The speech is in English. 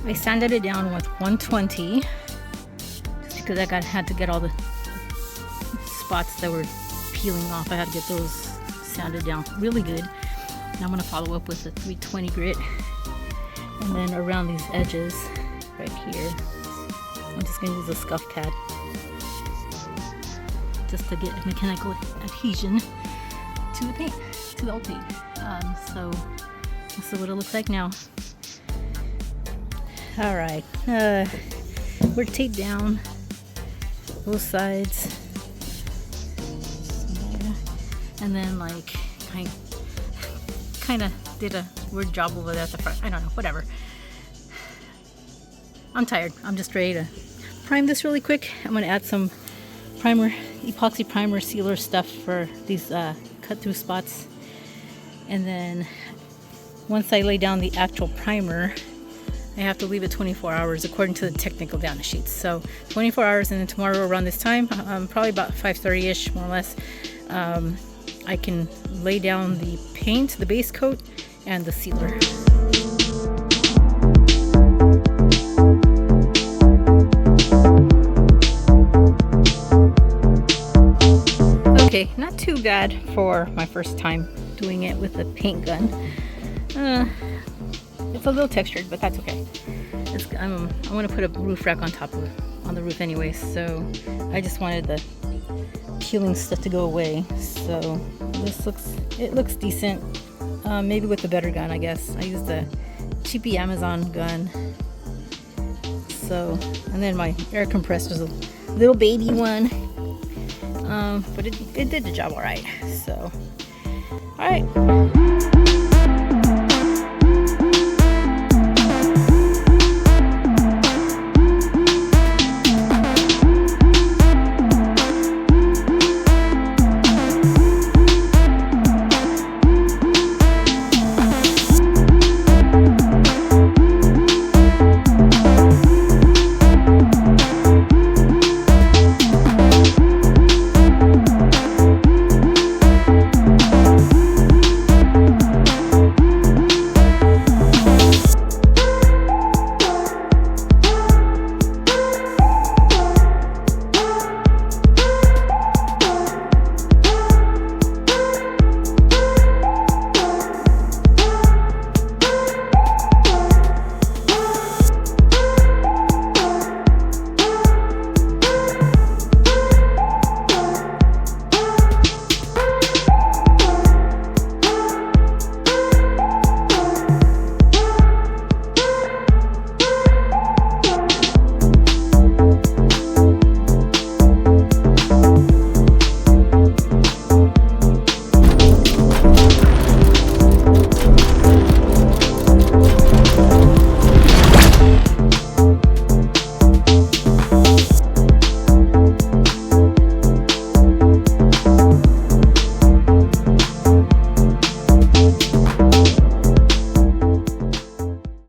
I sanded it down with 120 just because I had to get all the spots that were peeling off. I had to get those sanded down really good. And I'm going to follow up with a 320 grit, and then around these edges right here I'm just going to use a scuff pad just to get mechanical adhesion to the paint, to the old paint. So this is what it looks like now. Alright, we're taped down both sides, and then like I kind of did a weird job over there at the front. I don't know, whatever. I'm tired. I'm just ready to prime this really quick. I'm going to add some primer, epoxy primer sealer stuff for these cut through spots, and then once I lay down the actual primer, I have to leave it 24 hours according to the technical data sheets. So 24 hours, and then tomorrow around this time, probably about 5:30ish, more or less, I can lay down the paint, the base coat, and the sealer. Okay, not too bad for my first time doing it with a paint gun. It's a little textured, but that's okay. I want to put a roof rack on the roof anyway, so I just wanted the peeling stuff to go away. So it looks decent. Maybe with a better gun, I guess. I used the cheapy Amazon gun. So, and then my air compressor's a little baby one. But it did the job all right. So, all right.